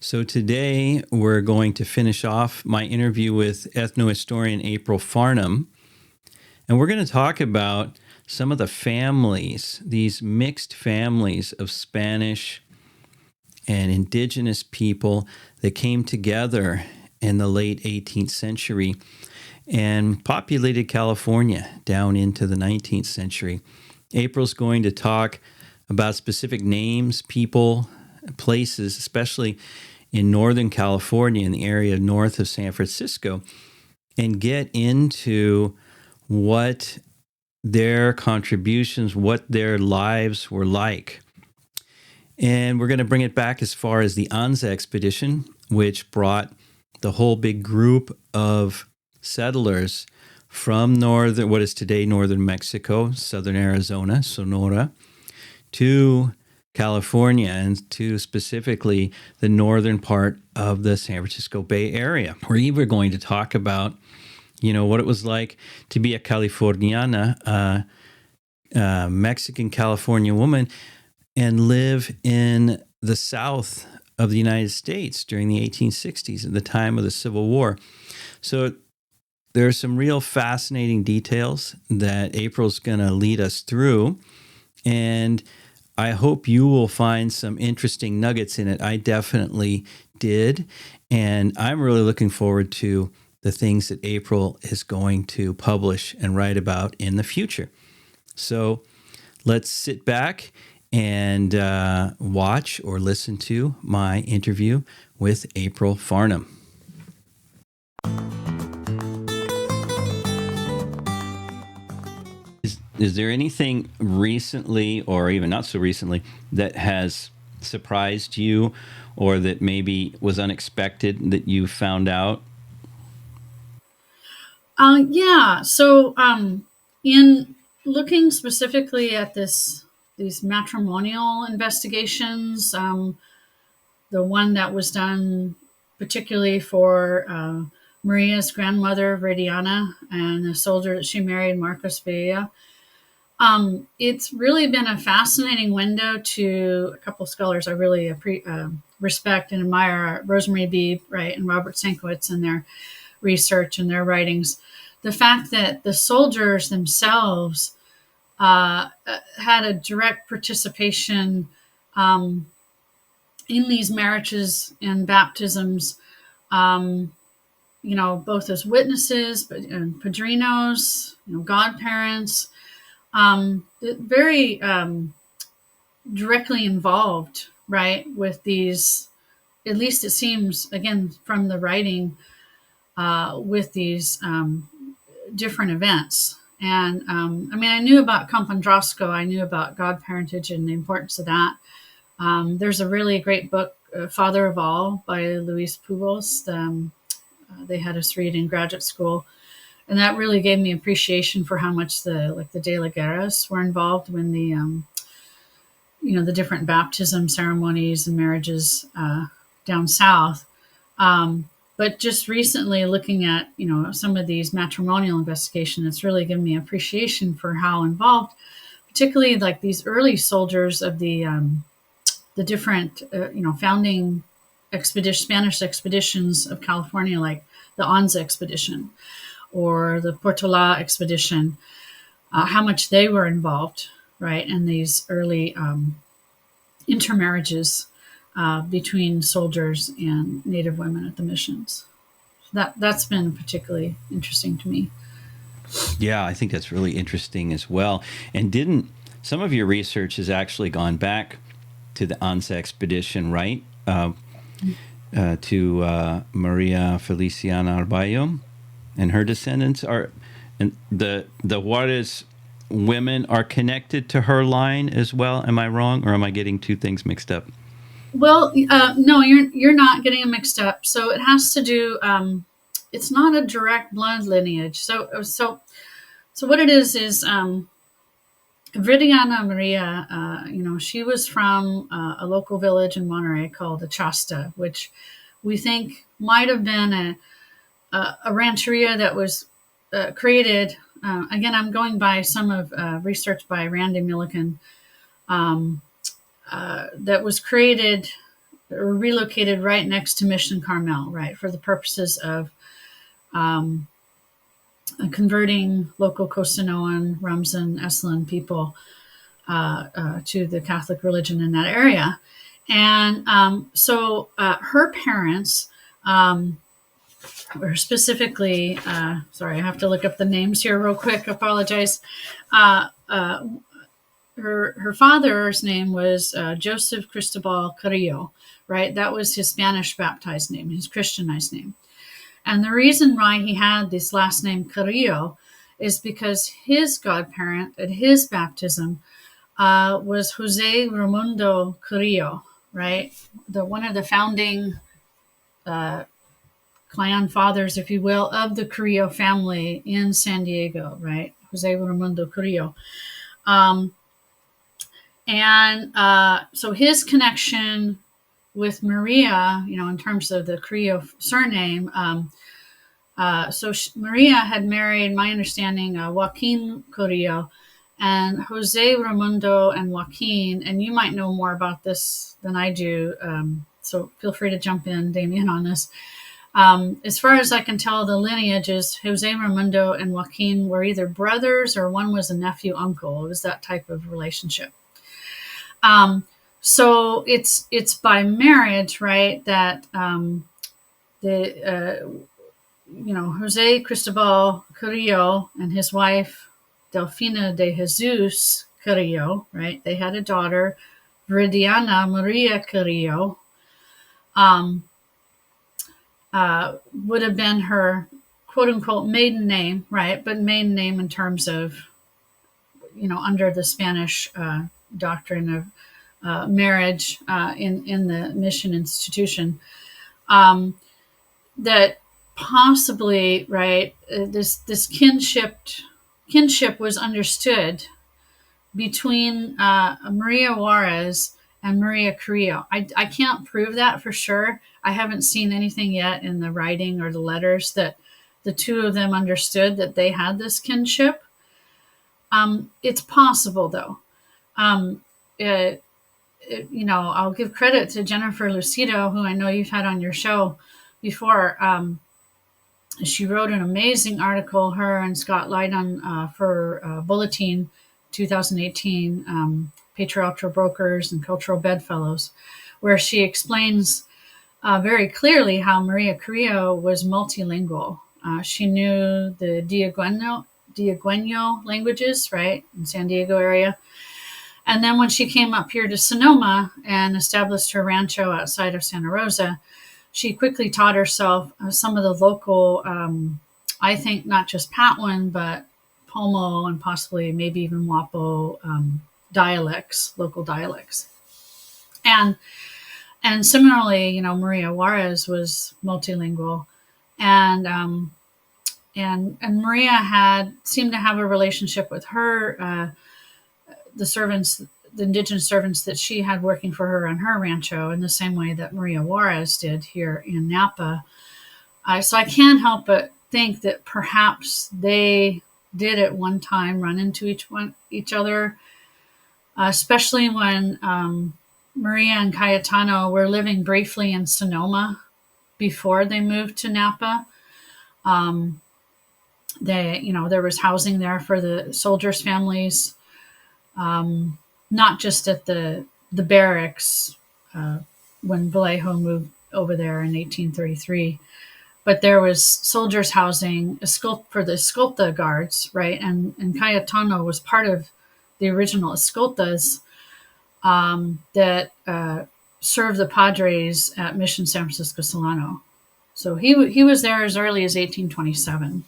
So today we're going to finish off my interview with ethnohistorian April Farnham, and we're going to talk about some of the families, these mixed families of Spanish and indigenous people that came together in the late 18th century and populated California down into the 19th century. April's going to talk about specific names, people, places, especially in Northern California, in the area north of San Francisco, and get into what their contributions, what their lives were like. And we're going to bring it back as far as the Anza Expedition, which brought the whole big group of settlers from what is today northern Mexico, southern Arizona, Sonora, to California, and to specifically the northern part of the San Francisco Bay Area. We're even going to talk about, what it was like to be a Californiana, Mexican California woman, and live in the south of the United States during the 1860s at the time of the Civil War. So there are some real fascinating details that April's going to lead us through, and I hope you will find some interesting nuggets in it. I definitely did, and I'm really looking forward to the things that April is going to publish and write about in the future. So let's sit back and watch or listen to my interview with April Farnham. Is there anything recently, or even not so recently, that has surprised you or that maybe was unexpected that you found out? So in looking specifically at these matrimonial investigations, the one that was done particularly for Maria's grandmother, Veridiana, and the soldier that she married, Marcos Villa, it's really been a fascinating window to a couple of scholars I really respect and admire, Rosemary Beebe, right, and Robert Sankiewicz, and their research and their writings. The fact that the soldiers themselves had a direct participation in these marriages and baptisms, both as witnesses, but padrinos, godparents, very directly involved, right, with these, at least it seems, again, from the writing, with these different events. And I knew about Compandrasco, I knew about godparentage and the importance of that. There's a really great book, Father of All, by Luis Pubos. They had us read in graduate school. And that really gave me appreciation for how much the De La Guerras were involved when the different baptism ceremonies and marriages down south. But just recently looking at, some of these matrimonial investigations, it's really given me appreciation for how involved, particularly like these early soldiers of the different, founding Spanish expeditions of California, like the Anza Expedition or the Portola Expedition, how much they were involved, right, in these early intermarriages between soldiers and Native women at the missions. That's been particularly interesting to me. Yeah, I think that's really interesting as well. And some of your research has actually gone back to the Anza Expedition, right? To Maria Feliciana Arballo and her descendants and the Juarez women are connected to her line as well. Am I wrong, or am I getting two things mixed up? Well, no, you're not getting them mixed up. So it has to do. It's not a direct blood lineage. So what it is Veridiana Maria. She was from a local village in Monterey called Achasta, which we think might have been a rancheria that was created. Again, I'm going by some of research by Randy Milliken, that was created were relocated right next to Mission Carmel, right, for the purposes of converting local Costanoan, Rumsen, Esalen people to the Catholic religion in that area. And so her parents were specifically, sorry, I have to look up the names here real quick. Apologize. Her father's name was Joseph Cristobal Carrillo, right? That was his Spanish baptized name, his Christianized name. And the reason why he had this last name Carrillo is because his godparent at his baptism was Jose Raimundo Carrillo, right? One of the founding clan fathers, if you will, of the Carrillo family in San Diego, right? Jose Raimundo Carrillo. So his connection with Maria, in terms of the Carrillo surname, Maria had married, my understanding, Joaquin Carrillo, and Jose Raimundo and Joaquin, and you might know more about this than I do, so feel free to jump in, Damien, on this. As far as I can tell, the lineage is Jose Raimundo and Joaquin were either brothers or one was a nephew uncle. It was that type of relationship. So it's by marriage, right, that Jose Cristobal Carrillo and his wife Delfina de Jesus Carrillo, right? They had a daughter, Viridiana Maria Carrillo. Would have been her quote unquote maiden name, right? But maiden name in terms of, under the Spanish doctrine of marriage in the mission institution, that possibly, right, this kinship was understood between Maria Juarez and Maria Carrillo. I can't prove that for sure. I haven't seen anything yet in the writing or the letters that the two of them understood that they had this kinship. It's possible, though. I'll give credit to Jennifer Lucido, who I know you've had on your show before. She wrote an amazing article, her and Scott Lydon, for Bulletin 2018, Patriarchal Brokers and Cultural Bedfellows, where she explains very clearly how Maria Carrillo was multilingual. She knew the Diegueño languages, right, in San Diego area. And then when she came up here to Sonoma and established her rancho outside of Santa Rosa, she quickly taught herself some of the local, I think not just Patwin, but Pomo and possibly maybe even Wapo dialects, local dialects. And similarly, Maria Juarez was multilingual, and Maria seemed to have a relationship with her, the indigenous servants that she had working for her on her rancho, in the same way that Maria Juarez did here in Napa. So I can't help but think that perhaps they did at one time run into each other, especially when Maria and Cayetano were living briefly in Sonoma before they moved to Napa. There was housing there for the soldiers' families, not just at the barracks when Vallejo moved over there in 1833, but there was soldiers' housing for the Escolta guards, right? And Cayetano was part of the original Escoltas that served the Padres at Mission San Francisco Solano. So he was there as early as 1827.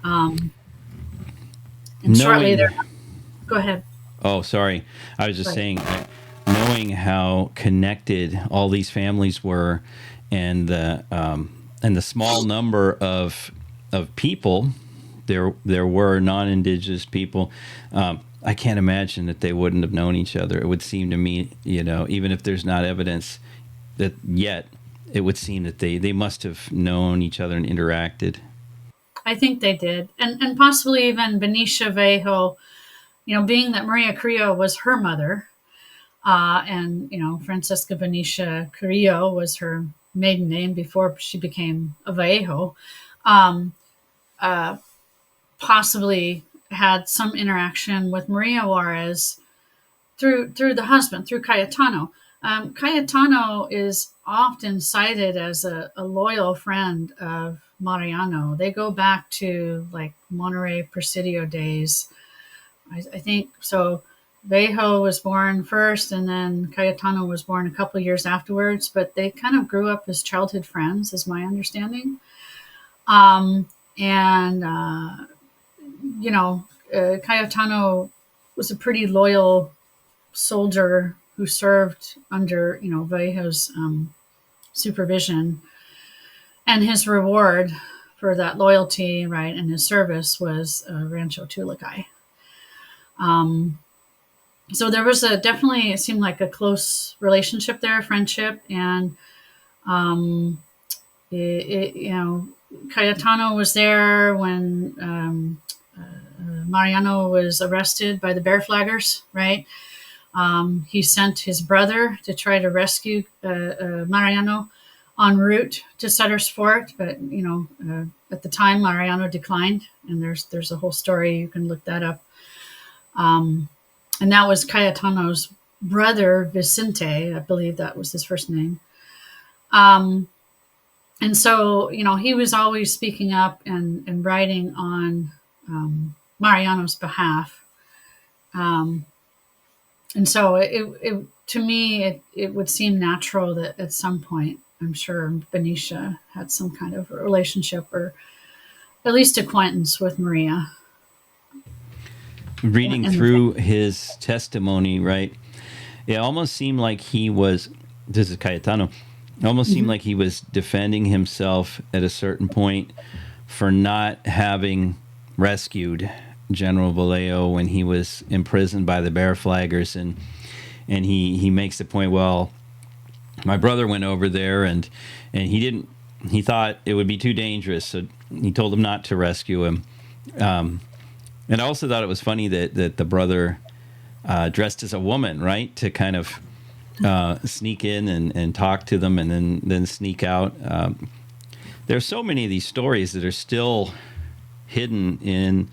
And shortly there, go ahead. Oh, sorry. I was just saying, knowing how connected all these families were, and the small number of people there were non-indigenous people. I can't imagine that they wouldn't have known each other. It would seem to me, even if there's not evidence that yet, it would seem that they must have known each other and interacted. I think they did. And possibly even Benicia Vallejo, being that Maria Carrillo was her mother, And Francesca Venetia Carrillo was her maiden name before she became a Vallejo. Um, Possibly had some interaction with Maria Juarez through the husband, through Cayetano. Cayetano is often cited as a loyal friend of Mariano. They go back to like Monterey Presidio days. I think so. Vallejo was born first, and then Cayetano was born a couple of years afterwards. But they kind of grew up as childhood friends, is my understanding. And Cayetano was a pretty loyal soldier who served under Vallejo's supervision, and his reward for that loyalty, right, and his service was Rancho Tulakai. So there was definitely, it seemed like a close relationship there, friendship, and Cayetano was there when Mariano was arrested by the Bear Flaggers, right? He sent his brother to try to rescue Mariano en route to Sutter's Fort, but at the time Mariano declined, and there's a whole story, you can look that up. And that was Cayetano's brother Vicente, I believe that was his first name. And so he was always speaking up and writing on Mariano's behalf. And so it to me, it would seem natural that at some point, I'm sure Benicia had some kind of a relationship or at least acquaintance with Maria. Reading through his testimony, right, it almost seemed like he was, this is Cayetano, it almost seemed like he was defending himself at a certain point for not having rescued General Vallejo when he was imprisoned by the Bear Flaggers, and he makes the point, well, my brother went over there and he thought it would be too dangerous, so he told him not to rescue him. And I also thought it was funny that the brother dressed as a woman, right, to kind of sneak in and talk to them and then sneak out. There's so many of these stories that are still hidden in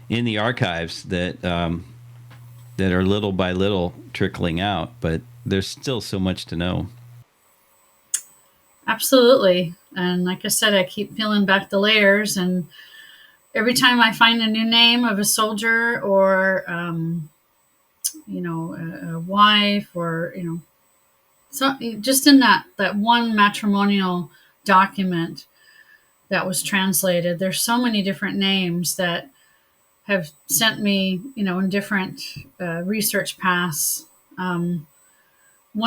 the archives that are little by little trickling out, but there's still so much to know. Absolutely. And like I said, I keep peeling back the layers, and every time I find a new name of a soldier or a wife, or so just in that one matrimonial document that was translated, there's so many different names that have sent me in different research paths. One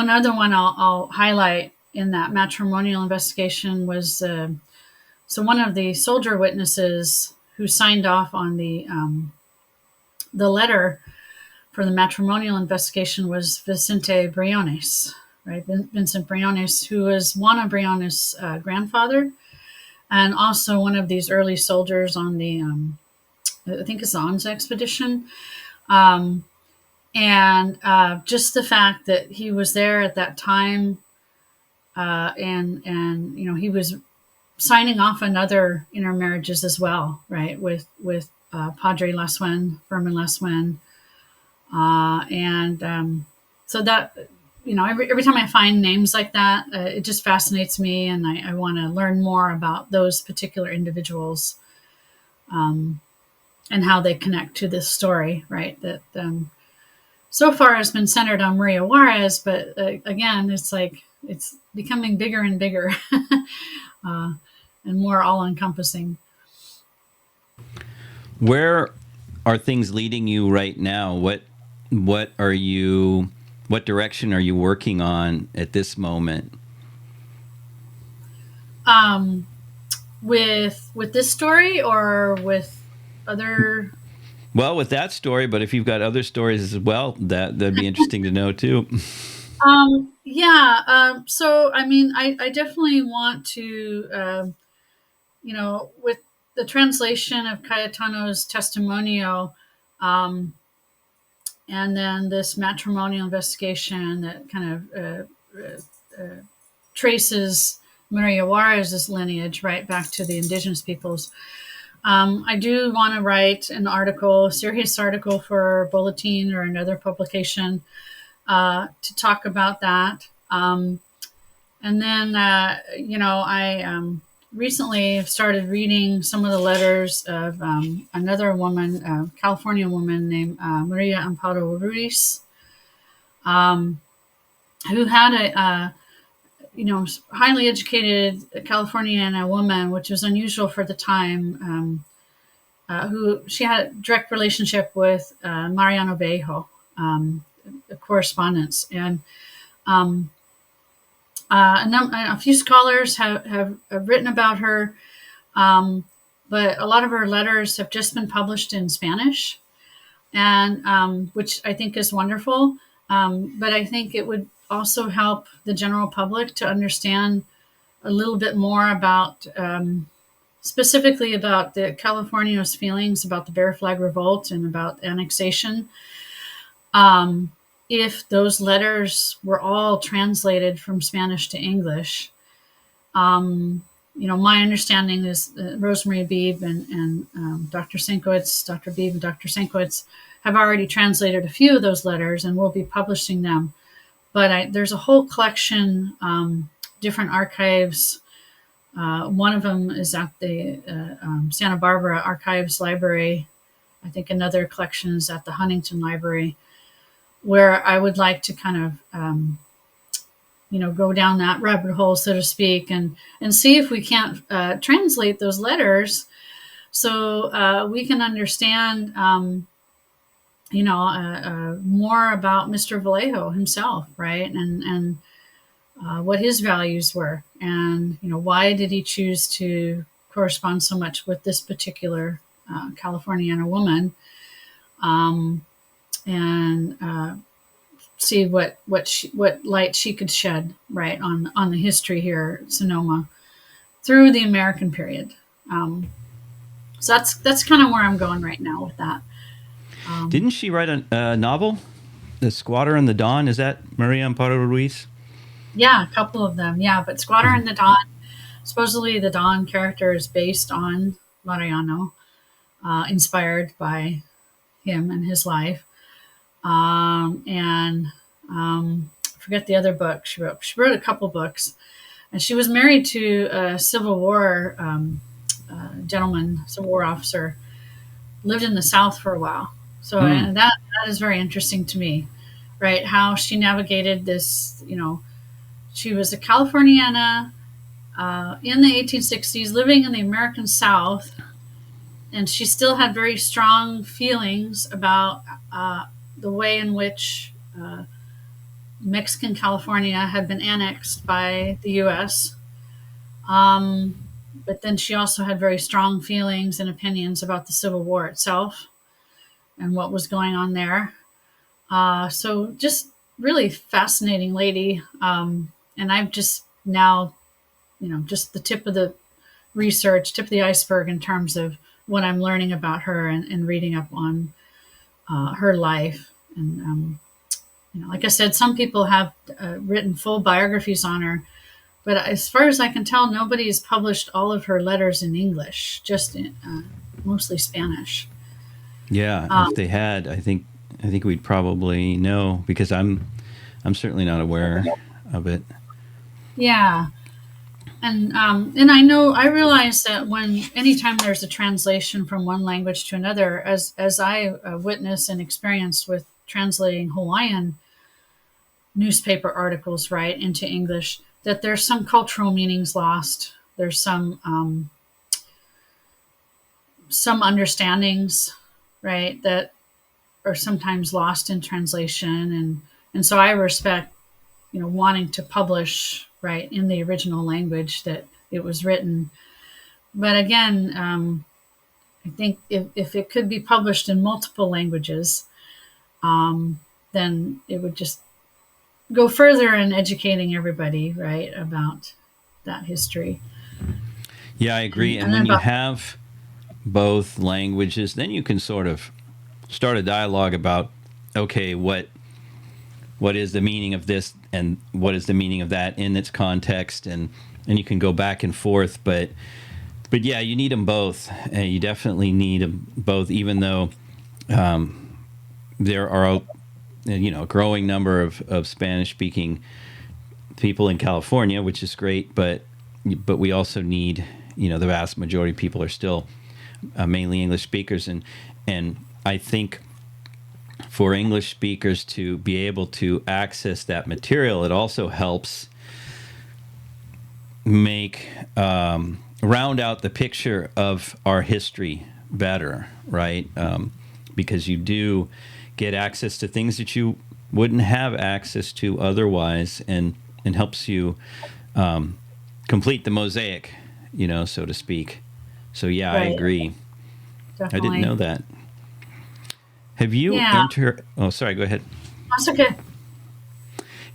other one I'll highlight in that matrimonial investigation was so one of the soldier witnesses who signed off on the letter for the matrimonial investigation was Vicente Briones, right? Vincent Briones, who was Juana Briones' grandfather, and also one of these early soldiers on the, I think it's the Anza Expedition. And just the fact that he was there at that time, and he was signing off on other intermarriages as well, right? With Padre Lasuen, Furman Lasuen, and so that every time I find names like that, it just fascinates me, and I want to learn more about those particular individuals, and how they connect to this story, right? That so far has been centered on Maria Juarez, but again, it's becoming bigger and bigger. And more all-encompassing. Where are things leading you right now? What direction are you working on at this moment? With this story or with other? Well, with that story, but if you've got other stories as well, that'd be interesting to know too. So I mean, I definitely want to. With the translation of Cayetano's Testimonio, and then this matrimonial investigation that kind of traces Maria Juarez's lineage right back to the indigenous peoples. I do want to write an article, a serious article for Bulletin or another publication to talk about that. And then, I recently started reading some of the letters of another woman, a California woman named Maria Amparo Ruiz, who had a highly educated Californiana woman, which was unusual for the time, who she had a direct relationship with Mariano Vallejo, a correspondence. And a few scholars have written about her, but a lot of her letters have just been published in Spanish, and which I think is wonderful. But I think it would also help the general public to understand a little bit more about, specifically about the Californios' feelings about the Bear Flag Revolt and about annexation. If those letters were all translated from Spanish to English, my understanding is Rosemary Beebe and Dr. Sienkiewicz, Dr. Beebe and Dr. Sienkiewicz have already translated a few of those letters and will be publishing them. But there's a whole collection, different archives. One of them is at the Santa Barbara Archives Library. I think another collection is at the Huntington Library, where I would like to kind of, go down that rabbit hole, so to speak, and see if we can't translate those letters so we can understand, more about Mr. Vallejo himself, right? And what his values were, and why did he choose to correspond so much with this particular Californiana woman, and see what light she could shed right on the history here at Sonoma through the American period. So that's kind of where I'm going right now with that. Didn't she write a novel, The Squatter and the Dawn? Is that Maria Amparo Ruiz? Yeah, a couple of them. Yeah, but Squatter and the Dawn, supposedly the Dawn character is based on Mariano, inspired by him and his life. And forget the other book she wrote. She wrote a couple books, and she was married to a Civil War gentleman, Civil War officer, lived in the South for a while. So and that is very interesting to me, right? How she navigated this. She was a Californiana in the 1860s, living in the American South, and she still had very strong feelings about the way in which Mexican California had been annexed by the U.S. But then she also had very strong feelings and opinions about the Civil War itself and what was going on there. So just really fascinating lady. And I've just now, just the tip of the research, tip of the iceberg in terms of what I'm learning about her and reading up on her life. And, like I said, some people have written full biographies on her, but as far as I can tell, nobody has published all of her letters in English, just mostly Spanish. Yeah, if they had, I think we'd probably know, because I'm certainly not aware of it. Yeah. And I realize that anytime there's a translation from one language to another, as I witnessed and experienced with translating Hawaiian newspaper articles right into English, that there's some cultural meanings lost. There's some understandings, right, that are sometimes lost in translation, and so I respect, wanting to publish right in the original language that it was written. But again, I think if it could be published in multiple languages, then it would just go further in educating everybody, right, about that history. Yeah, I agree. And when you have both languages, then you can sort of start a dialogue about okay, what is the meaning of this and what is the meaning of that in its context, and you can go back and forth, but yeah, you need them both. You definitely need them both, even though there are a growing number of Spanish speaking people in California, which is great, but we also need, the vast majority of people are still mainly English speakers, and I think for English speakers to be able to access that material, it also helps make round out the picture of our history better, right? Because you do get access to things that you wouldn't have access to otherwise, and helps you complete the mosaic, so to speak. So yeah, I Right. agree. I didn't Definitely. know that. Have you Yeah. Oh, sorry. Go ahead. That's okay.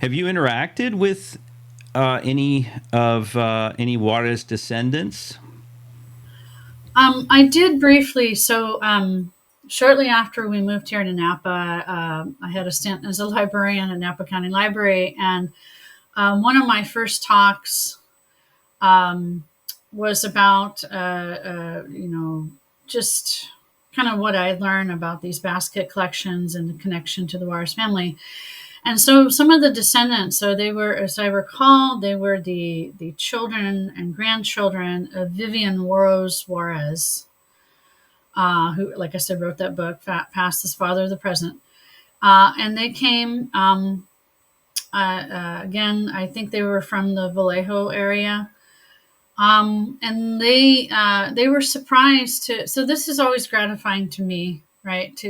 Have you interacted with any Juarez descendants? I did briefly. So, shortly after we moved here to Napa, I had a stint as a librarian at Napa County Library, and one of my first talks um, was about, just kind of what I learned about these basket collections and the connection to the Juarez family. And so some of the descendants, so they were, as I recall, they were the children and grandchildren of Vivian Warros Juarez, who, like I said, wrote that book, Past is Father of the Present. And they came, again, I think they were from the Vallejo area. And they were surprised to, so this is always gratifying to me, right?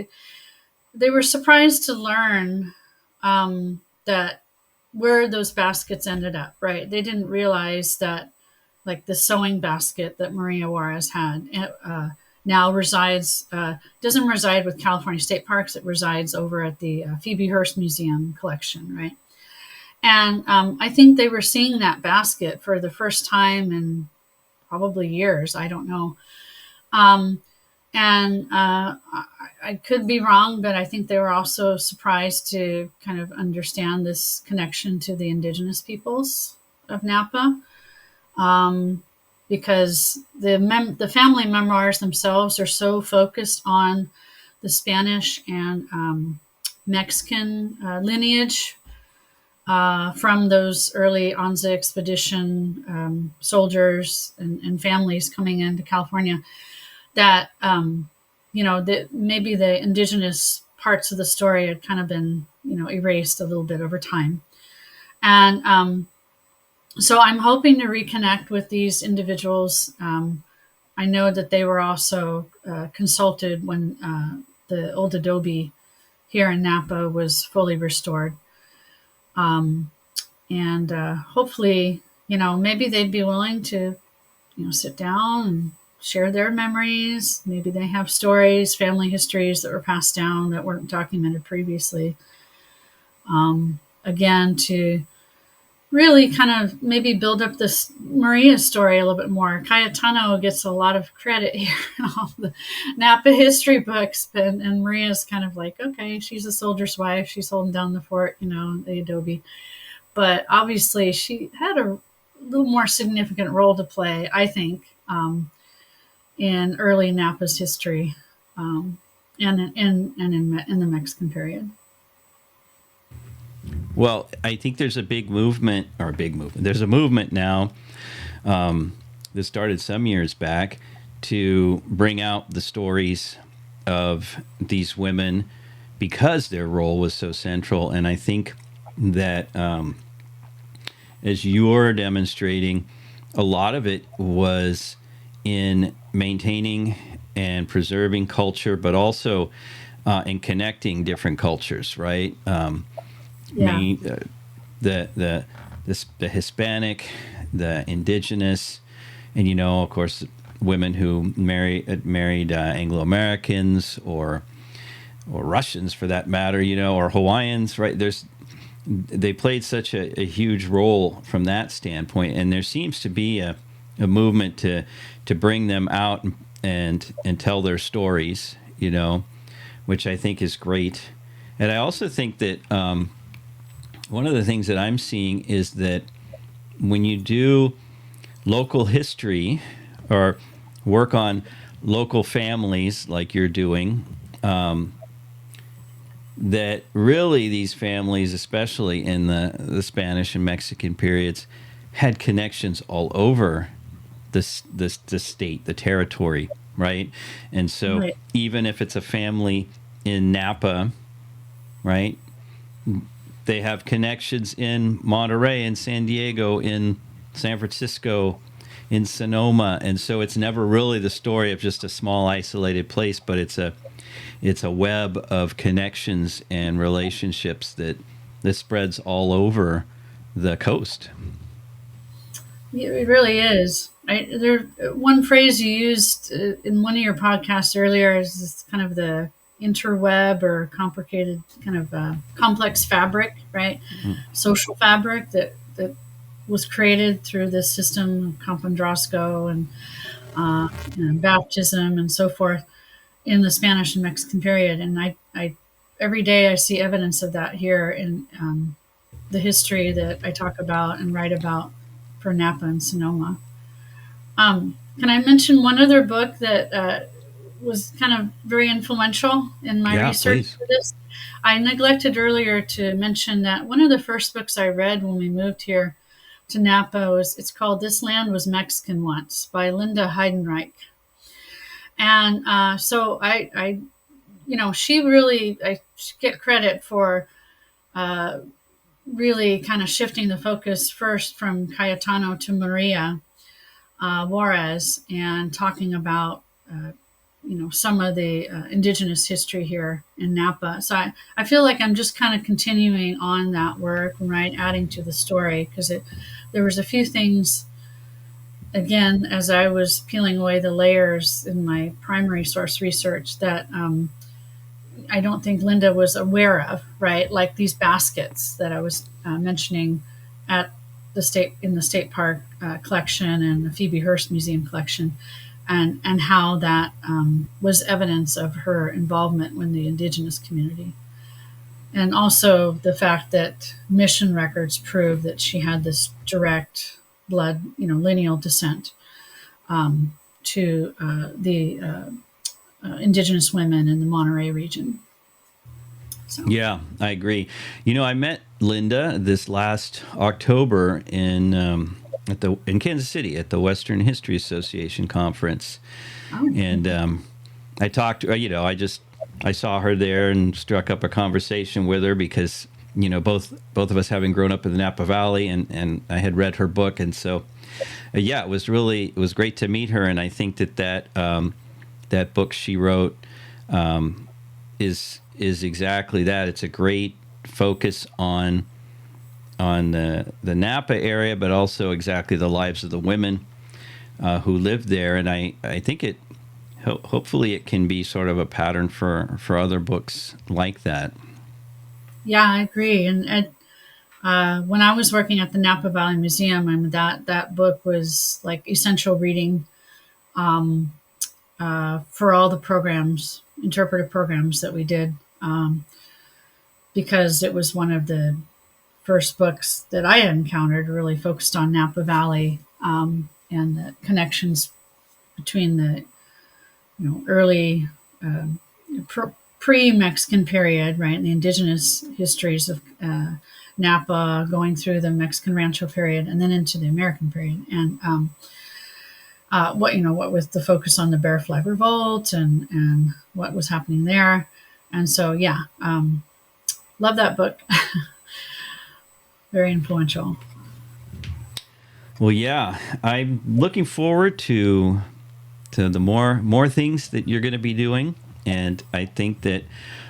They were surprised to learn that where those baskets ended up, right? They didn't realize that, like, the sewing basket that Maria Juarez had now resides, doesn't reside with California State Parks. It resides over at the Phoebe Hearst Museum collection, right? And I think they were seeing that basket for the first time in probably years. I don't know. Um, and I could be wrong, but I think they were also surprised to kind of understand this connection to the indigenous peoples of Napa, because the family memoirs themselves are so focused on the Spanish and Mexican lineage from those early Anza Expedition soldiers and families coming into California, that that maybe the indigenous parts of the story had kind of been erased a little bit over time. And so I'm hoping to reconnect with these individuals. I know that they were also consulted when the old adobe here in Napa was fully restored. And hopefully, maybe they'd be willing to, sit down and share their memories. Maybe they have stories, family histories that were passed down that weren't documented previously. Again, to really kind of maybe build up this Maria story a little bit more. Cayetano gets a lot of credit here in all the Napa history books, and Maria's kind of like, okay, she's a soldier's wife. She's holding down the fort, the adobe. But obviously, she had a little more significant role to play, I think, in early Napa's history, and in the Mexican period. Well, I think there's a big movement, or a big movement. There's a movement now that started some years back to bring out the stories of these women because their role was so central. And I think that, as you're demonstrating, a lot of it was in maintaining and preserving culture, but also in connecting different cultures, right? Yeah. The Hispanic, the indigenous, and of course, women who married Anglo Americans or Russians for that matter, or Hawaiians, right? They played such a huge role from that standpoint, and there seems to be a movement to bring them out and tell their stories, which I think is great. And I also think that one of the things that I'm seeing is that when you do local history or work on local families like you're doing, that really these families, especially in the Spanish and Mexican periods, had connections all over the state, the territory, right? And so Right. even if it's a family in Napa, right, they have connections in Monterey, in San Diego, in San Francisco, in Sonoma, and so it's never really the story of just a small isolated place, but it's a web of connections and relationships that spreads all over the coast. It really is. One phrase you used in one of your podcasts earlier is this kind of the interweb or complicated kind of complex fabric, right? Social fabric that was created through this system of Campandrasco and baptism and so forth in the Spanish and Mexican period. And I every day I see evidence of that here in the history that I talk about and write about for Napa and Sonoma. Can I mention one other book that was kind of very influential in my Yeah, research please. for this? I neglected earlier to mention that one of the first books I read when we moved here to Napa it's called This Land Was Mexican Once by Linda Heidenreich. And so she really, I get credit for uh, really kind of shifting the focus first from Cayetano to Maria Juarez and talking about some of the indigenous history here in Napa. So I feel like I'm just kind of continuing on that work, right, adding to the story because there was a few things again as I was peeling away the layers in my primary source research that I don't think Linda was aware of, right? Like these baskets that I was mentioning at the state park collection and the Phoebe Hearst Museum collection, and how that was evidence of her involvement with the indigenous community, and also the fact that mission records prove that she had this direct blood, lineal descent to the indigenous women in the Monterey region. So. Yeah, I agree. I met Linda this last October in Kansas City at the Western History Association conference, Oh, and I talked. I saw her there and struck up a conversation with her because both of us having grown up in the Napa Valley, and I had read her book, and so yeah, it was great to meet her, and I think that book she wrote is exactly that. It's a great focus on the Napa area, but also exactly the lives of the women who lived there. And I think hopefully it can be sort of a pattern for other books like that. yeah, I agree. And when I was working at the Napa Valley Museum, that book was like essential reading for all the programs, interpretive programs that we did, because it was one of the first books that I had encountered really focused on Napa Valley and the connections between the early pre-Mexican period, right, and the indigenous histories of Napa going through the Mexican Rancho period and then into the American period, and what with the focus on the Bear Flag Revolt and what was happening there, and so yeah, love that book. Very influential. Well, yeah, I'm looking forward to the more things that you're going to be doing, and I think that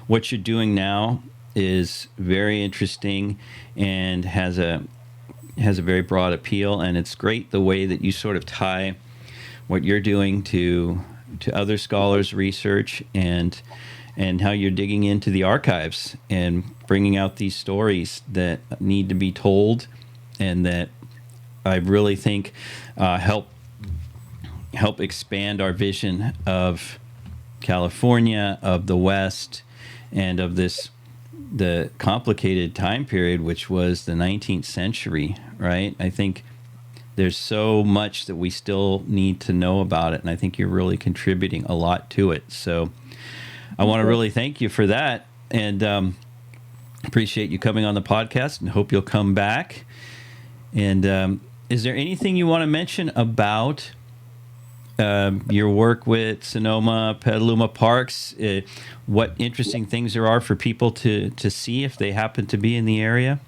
what you're doing now is very interesting and has a very broad appeal, and it's great the way that you sort of tie what you're doing to other scholars' research and how you're digging into the archives and bringing out these stories that need to be told and that I really think help expand our vision of California, of the West, and of this the complicated time period, which was the 19th century, right? I think there's so much that we still need to know about it, and I think you're really contributing a lot to it. So I want to really thank you for that, and appreciate you coming on the podcast, and hope you'll come back. And is there anything you want to mention about your work with Sonoma, Petaluma Parks? What interesting things there are for people to see if they happen to be in the area?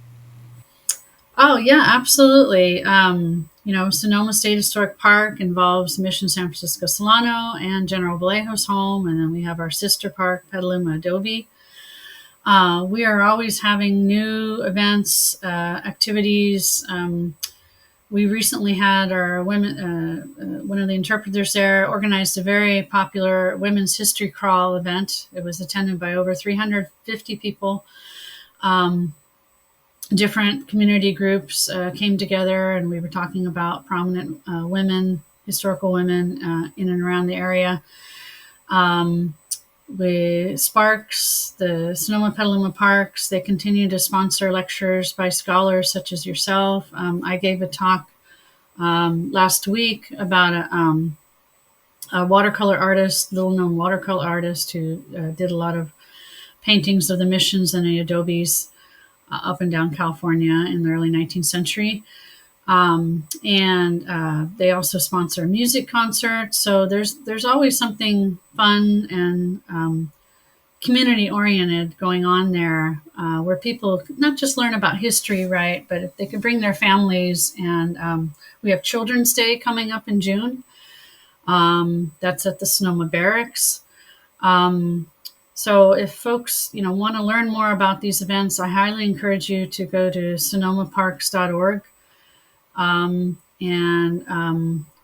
Oh, yeah, absolutely. Sonoma State Historic Park involves Mission San Francisco Solano and General Vallejo's home, and then we have our sister park, Petaluma Adobe. We are always having new events, activities. We recently had our women, one of the interpreters there organized a very popular women's history crawl event. It was attended by over 350 people. Different community groups came together, and we were talking about prominent women, historical women in and around the area. With Sparks, the Sonoma Petaluma Parks, they continue to sponsor lectures by scholars such as yourself. I gave a talk last week about a watercolor artist, little known watercolor artist who did a lot of paintings of the missions and the adobes up and down California in the early 19th century. And they also sponsor music concerts. So there's always something fun and community oriented going on there, where people not just learn about history, right, but if they could bring their families. And we have Children's Day coming up in June. That's at the Sonoma Barracks. So if folks, want to learn more about these events, I highly encourage you to go to sonomaparks.org.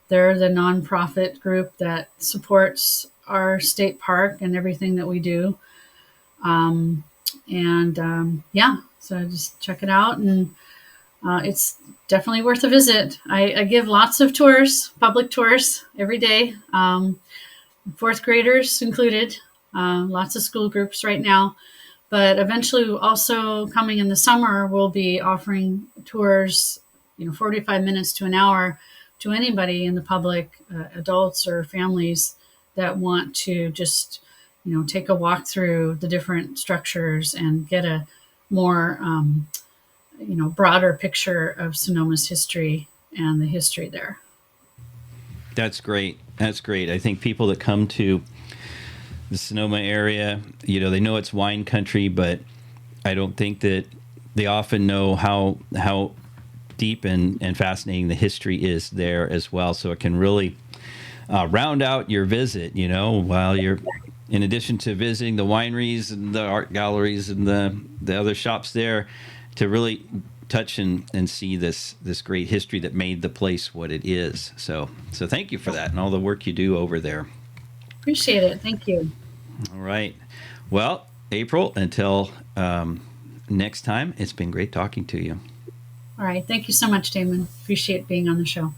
They're the nonprofit group that supports our state park and everything that we do. So just check it out, and it's definitely worth a visit. I give lots of tours, public tours every day, fourth graders included, lots of school groups right now. But eventually, also coming in the summer, we'll be offering tours 45 minutes to an hour to anybody in the public, adults or families that want to just, take a walk through the different structures and get a more, broader picture of Sonoma's history and the history there. That's great. That's great. I think people that come to the Sonoma area, they know it's wine country, but I don't think that they often know how deep and fascinating the history is there as well. So it can really round out your visit, while you're, in addition to visiting the wineries and the art galleries and the other shops there, to really touch and see this great history that made the place what it is. So thank you for that and all the work you do over there. Appreciate it. Thank you. All right. Well, April, until next time, it's been great talking to you. All right. Thank you so much, Damon. Appreciate being on the show.